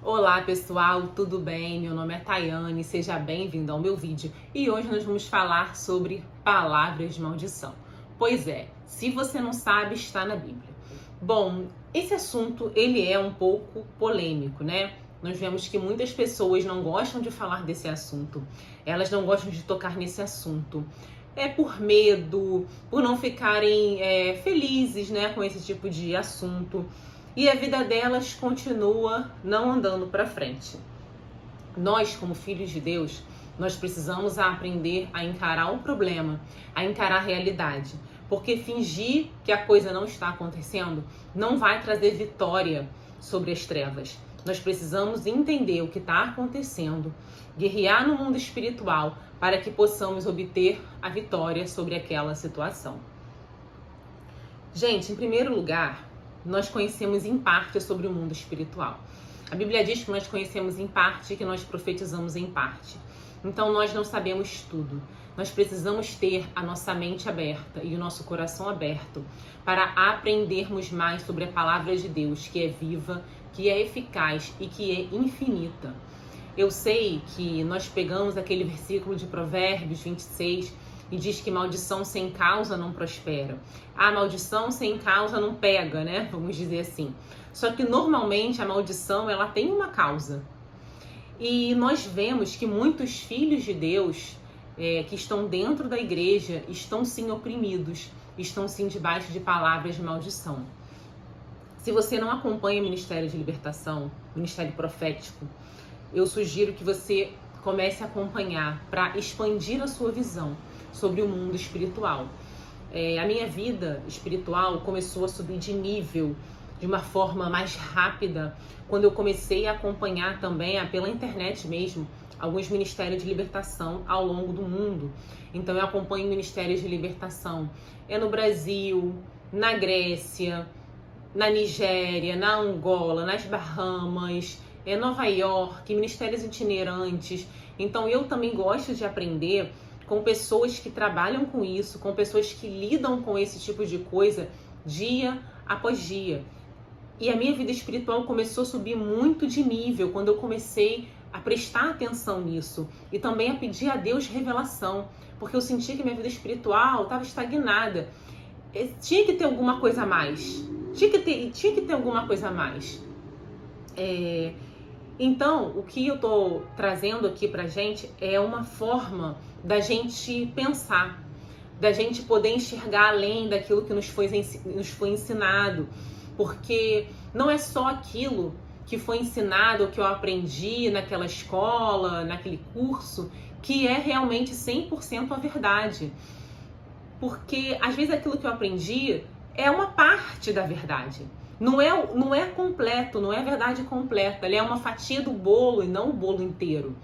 Olá pessoal, tudo bem? Meu nome é Tayane, seja bem-vindo ao meu vídeo e hoje nós vamos falar sobre palavras de maldição. Pois é, se você não sabe, está na Bíblia. Bom, esse assunto ele é um pouco polêmico, né? Nós vemos que muitas pessoas não gostam de falar desse assunto, elas não gostam de tocar nesse assunto. É por medo, por não ficarem felizes, né, com esse tipo de assunto. E a vida delas continua não andando para frente. Nós, como filhos de Deus, nós precisamos aprender a encarar o problema, a encarar a realidade. Porque fingir que a coisa não está acontecendo não vai trazer vitória sobre as trevas. Nós precisamos entender o que está acontecendo, guerrear no mundo espiritual para que possamos obter a vitória sobre aquela situação. Gente, em primeiro lugar, nós conhecemos em parte sobre o mundo espiritual. A Bíblia diz que nós conhecemos em parte e que nós profetizamos em parte. Então nós não sabemos tudo. Nós precisamos ter a nossa mente aberta e o nosso coração aberto para aprendermos mais sobre a palavra de Deus, que é viva, que é eficaz e que é infinita. Eu sei que nós pegamos aquele versículo de Provérbios 26 e diz que maldição sem causa não prospera. A maldição sem causa não pega, né? Vamos dizer assim. Só que normalmente a maldição ela tem uma causa. E nós vemos que muitos filhos de Deus que estão dentro da igreja estão sim oprimidos, estão sim debaixo de palavras de maldição. Se você não acompanha o Ministério de Libertação, Ministério Profético, eu sugiro que você comece a acompanhar para expandir a sua visão sobre o mundo espiritual. A minha vida espiritual começou a subir de nível de uma forma mais rápida quando eu comecei a acompanhar também, pela internet mesmo, alguns ministérios de libertação ao longo do mundo. Então eu acompanho ministérios de libertação no Brasil, na Grécia, na Nigéria, na Angola, nas Bahamas, Nova York, ministérios itinerantes. Então eu também gosto de aprender com pessoas que trabalham com isso, com pessoas que lidam com esse tipo de coisa dia após dia. E a minha vida espiritual começou a subir muito de nível quando eu comecei a prestar atenção nisso e também a pedir a Deus revelação, porque eu sentia que minha vida espiritual estava estagnada. Tinha que ter alguma coisa a mais. Tinha que ter alguma coisa a mais. Então, o que eu tô trazendo aqui pra gente é uma forma da gente pensar, da gente poder enxergar além daquilo que nos foi ensinado, porque não é só aquilo que foi ensinado, que eu aprendi naquela escola, naquele curso, que é realmente 100% a verdade. Porque, às vezes, aquilo que eu aprendi é uma parte da verdade. Não é completo, não é verdade completa. Ele é uma fatia do bolo e não o bolo inteiro.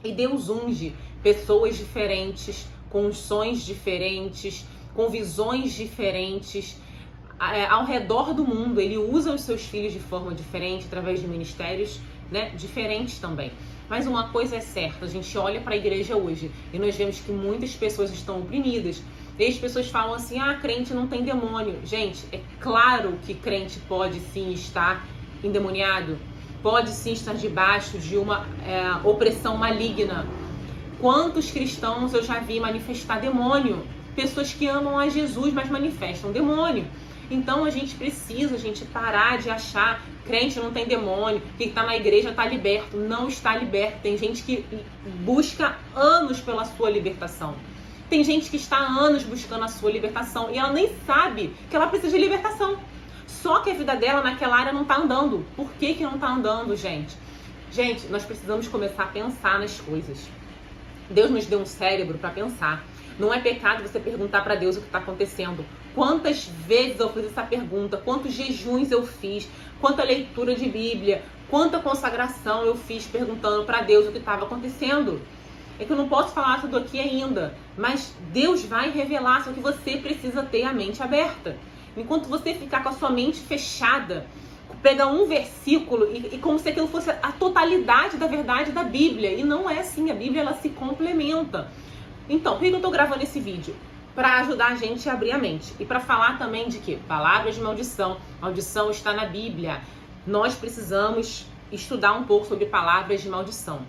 E Deus unge pessoas diferentes, com sonhos diferentes, com visões diferentes. Ao redor do mundo, ele usa os seus filhos de forma diferente, através de ministérios, né, diferentes também. Mas uma coisa é certa, a gente olha para a igreja hoje e nós vemos que muitas pessoas estão oprimidas. E as pessoas falam assim, crente não tem demônio. Gente, é claro que crente pode sim estar endemoniado, pode sim estar debaixo de uma opressão maligna. Quantos cristãos eu já vi manifestar demônio? Pessoas que amam a Jesus, mas manifestam demônio. Então a gente precisa, parar de achar crente não tem demônio, quem está na igreja está liberto. Não está liberto. Tem gente que busca anos pela sua libertação. Tem gente que está há anos buscando a sua libertação e ela nem sabe que ela precisa de libertação. Só que a vida dela naquela área não está andando. Por que não está andando, gente? Gente, nós precisamos começar a pensar nas coisas. Deus nos deu um cérebro para pensar. Não é pecado você perguntar para Deus o que está acontecendo. Quantas vezes eu fiz essa pergunta? Quantos jejuns eu fiz? Quanta leitura de Bíblia? Quanta consagração eu fiz perguntando para Deus o que estava acontecendo? É que eu não posso falar tudo aqui ainda, mas Deus vai revelar, só que você precisa ter a mente aberta. Enquanto você ficar com a sua mente fechada, pegar um versículo e como se aquilo fosse a totalidade da verdade da Bíblia. E não é assim, a Bíblia ela se complementa. Então, por que eu estou gravando esse vídeo? Para ajudar a gente a abrir a mente. E para falar também de quê? Palavras de maldição. Maldição está na Bíblia. Nós precisamos estudar um pouco sobre palavras de maldição.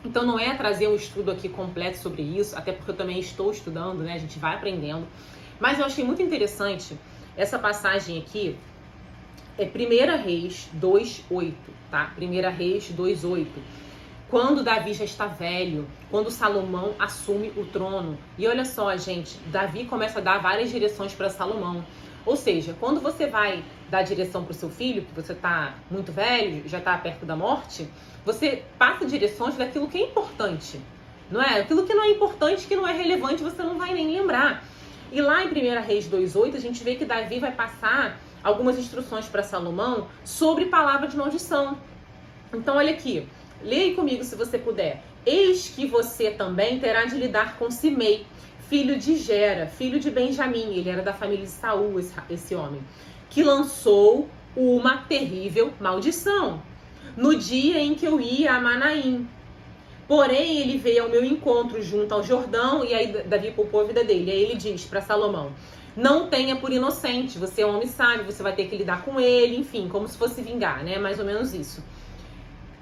Então não é trazer um estudo aqui completo sobre isso, até porque eu também estou estudando, né? A gente vai aprendendo. Mas eu achei muito interessante essa passagem aqui, é 1 Reis 2:8, tá? 1 Reis 2:8. Quando Davi já está velho, quando Salomão assume o trono. E olha só, gente, Davi começa a dar várias direções para Salomão. Ou seja, quando você vai dar direção para o seu filho, que você está muito velho, já está perto da morte, você passa direções daquilo que é importante, não é? Aquilo que não é importante, que não é relevante, você não vai nem lembrar. E lá em 1 Reis 2:8, a gente vê que Davi vai passar algumas instruções para Salomão sobre palavra de maldição. Então, olha aqui, leia comigo se você puder. Eis que você também terá de lidar com Simei, filho de Gera, filho de Benjamim, ele era da família de Saul, esse homem, que lançou uma terrível maldição no dia em que eu ia a Manaim. Porém, ele veio ao meu encontro junto ao Jordão, e aí Davi poupou a vida dele. Aí ele diz para Salomão: não tenha por inocente, você é um homem sábio, você vai ter que lidar com ele, enfim, como se fosse vingar, né? Mais ou menos isso.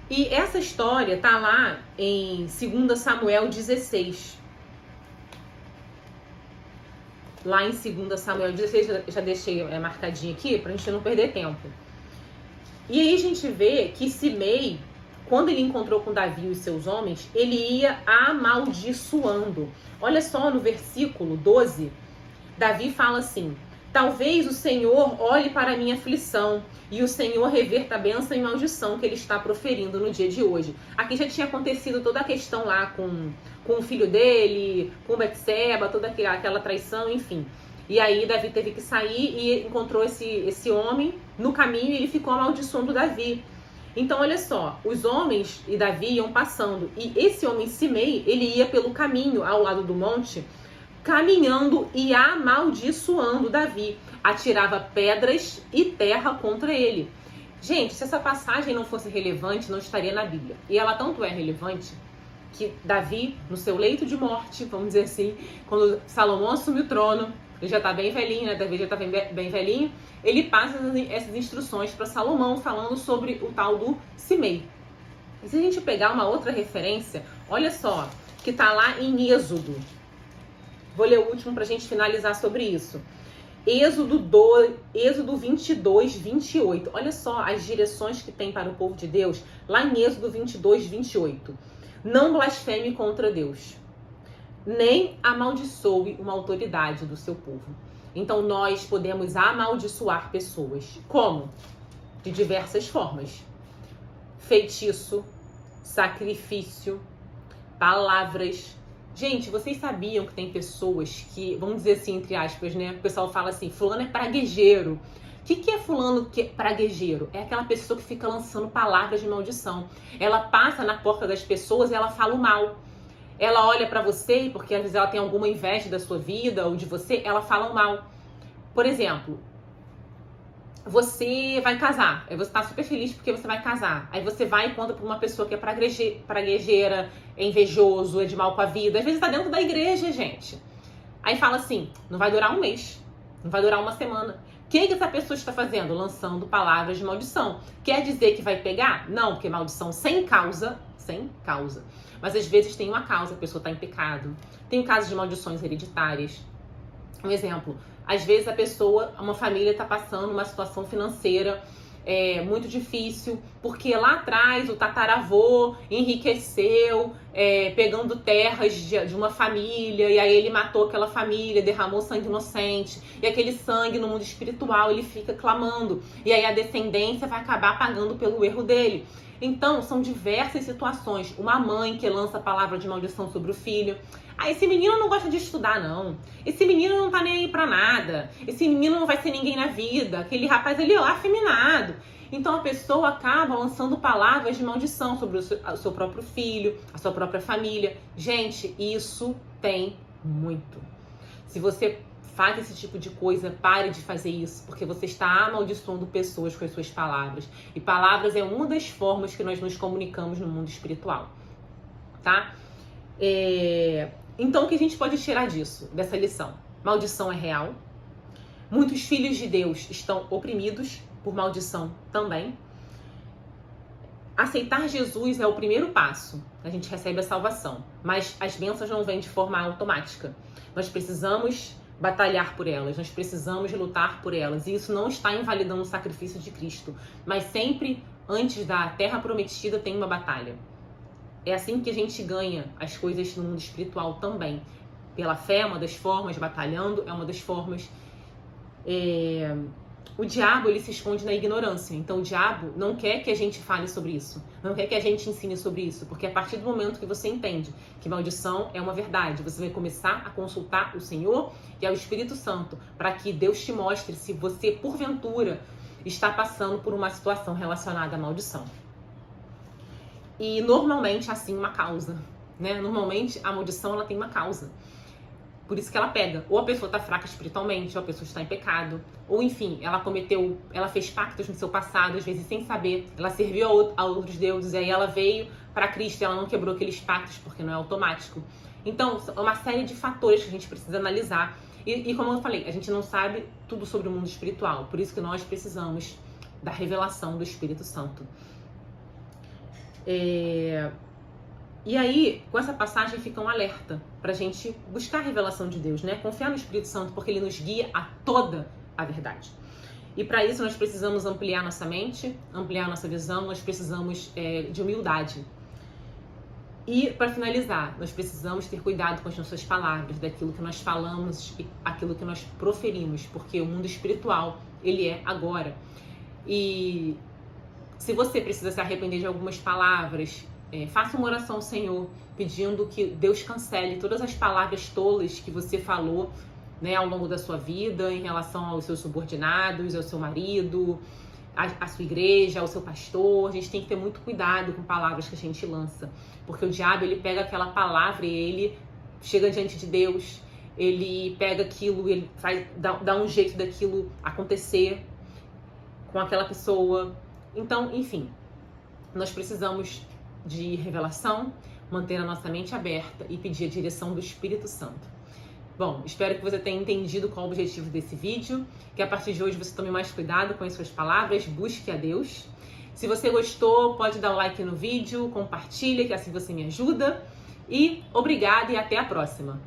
E essa história tá lá em 2 Samuel 16. Lá em 2 Samuel 16, já deixei marcadinho aqui pra gente não perder tempo. E aí a gente vê que Simei, quando ele encontrou com Davi e os seus homens, ele ia amaldiçoando. Olha só no versículo 12, Davi fala assim: talvez o Senhor olhe para a minha aflição e o Senhor reverta a bênção e maldição que ele está proferindo no dia de hoje. Aqui já tinha acontecido toda a questão lá com o filho dele, com Betseba, toda aquela traição, enfim. E aí Davi teve que sair e encontrou esse homem no caminho e ele ficou amaldiçoando Davi. Então olha só, os homens e Davi iam passando e esse homem Simei, ele ia pelo caminho ao lado do monte, caminhando e amaldiçoando Davi, atirava pedras e terra contra ele. Gente, se essa passagem não fosse relevante, não estaria na Bíblia. E ela tanto é relevante que Davi, no seu leito de morte, vamos dizer assim, quando Salomão assume o trono, ele já está bem velhinho, né? Davi já está bem velhinho, ele passa essas instruções para Salomão, falando sobre o tal do Simei. E se a gente pegar uma outra referência, olha só, que está lá em Êxodo. Vou ler o último para a gente finalizar sobre isso. Êxodo 22:28. Olha só as direções que tem para o povo de Deus. Lá em Êxodo 22:28. Não blasfeme contra Deus, nem amaldiçoe uma autoridade do seu povo. Então nós podemos amaldiçoar pessoas. Como? De diversas formas. Feitiço, sacrifício, palavras. Gente, vocês sabiam que tem pessoas que, vamos dizer assim, entre aspas, né? O pessoal fala assim, fulano é praguejeiro. O que é fulano que é praguejeiro? É aquela pessoa que fica lançando palavras de maldição. Ela passa na porta das pessoas e ela fala o mal. Ela olha pra você, porque às vezes ela tem alguma inveja da sua vida ou de você, ela fala o mal. Por exemplo, você vai casar, aí você tá super feliz porque você vai casar, aí você vai e conta pra uma pessoa que é praguejeira, é invejoso, é de mal com a vida, às vezes tá dentro da igreja, gente. Aí fala assim, não vai durar um mês, não vai durar uma semana. O que essa pessoa está fazendo? Lançando palavras de maldição. Quer dizer que vai pegar? Não, porque maldição sem causa, mas às vezes tem uma causa, a pessoa está em pecado. Tem casos de maldições hereditárias. Um exemplo, às vezes uma família está passando uma situação financeira muito difícil, porque lá atrás o tataravô enriqueceu pegando terras de uma família, e aí ele matou aquela família, derramou sangue inocente, e aquele sangue no mundo espiritual ele fica clamando, e aí a descendência vai acabar pagando pelo erro dele. Então, são diversas situações. Uma mãe que lança a palavra de maldição sobre o filho. Ah, esse menino não gosta de estudar, não. Esse menino não tá nem aí pra nada. Esse menino não vai ser ninguém na vida. Aquele rapaz, ele é afeminado. Então, a pessoa acaba lançando palavras de maldição sobre o seu próprio filho, a sua própria família. Gente, isso tem muito. Se você faz esse tipo de coisa, pare de fazer isso, porque você está amaldiçoando pessoas com as suas palavras. E palavras é uma das formas que nós nos comunicamos no mundo espiritual, tá? Então, o que a gente pode tirar disso, dessa lição? Maldição é real. Muitos filhos de Deus estão oprimidos por maldição também. aceitar Jesus é o primeiro passo. A gente recebe a salvação, mas as bênçãos não vêm de forma automática. Nós precisamos batalhar por elas, nós precisamos lutar por elas. E isso não está invalidando o sacrifício de Cristo, mas sempre antes da terra prometida tem uma batalha. É assim que a gente ganha as coisas no mundo espiritual também. Pela fé é uma das formas, batalhando é uma das formas. O diabo, ele se esconde na ignorância. Então o diabo não quer que a gente fale sobre isso, não quer que a gente ensine sobre isso, porque a partir do momento que você entende que maldição é uma verdade, você vai começar a consultar o Senhor e ao Espírito Santo para que Deus te mostre se você, porventura, está passando por uma situação relacionada à maldição. E normalmente assim uma causa, né? Normalmente a maldição ela tem uma causa. Por isso que ela pega. Ou a pessoa está fraca espiritualmente, ou a pessoa está em pecado, ou enfim, ela fez pactos no seu passado, às vezes sem saber, ela serviu a outros deuses, e aí ela veio para Cristo e ela não quebrou aqueles pactos, porque não é automático. Então, é uma série de fatores que a gente precisa analisar. E como eu falei, a gente não sabe tudo sobre o mundo espiritual, por isso que nós precisamos da revelação do Espírito Santo. E aí, com essa passagem fica um alerta pra gente buscar a revelação de Deus, né? Confiar no Espírito Santo, porque ele nos guia a toda a verdade. E para isso nós precisamos ampliar nossa mente, ampliar nossa visão, nós precisamos de humildade. E para finalizar, nós precisamos ter cuidado com as nossas palavras, daquilo que nós falamos e aquilo que nós proferimos, porque o mundo espiritual, ele é agora. E se você precisa se arrepender de algumas palavras, faça uma oração ao Senhor, pedindo que Deus cancele todas as palavras tolas que você falou, né, ao longo da sua vida, em relação aos seus subordinados, ao seu marido, à sua igreja, ao seu pastor. A gente tem que ter muito cuidado com palavras que a gente lança, porque o diabo, ele pega aquela palavra e ele chega diante de Deus, ele pega aquilo, ele dá um jeito daquilo acontecer com aquela pessoa. Então, enfim, nós precisamos de revelação, manter a nossa mente aberta e pedir a direção do Espírito Santo. Bom, espero que você tenha entendido qual é o objetivo desse vídeo, que a partir de hoje você tome mais cuidado com as suas palavras, busque a Deus. Se você gostou, pode dar um like no vídeo, compartilha, que assim você me ajuda. E obrigada e até a próxima!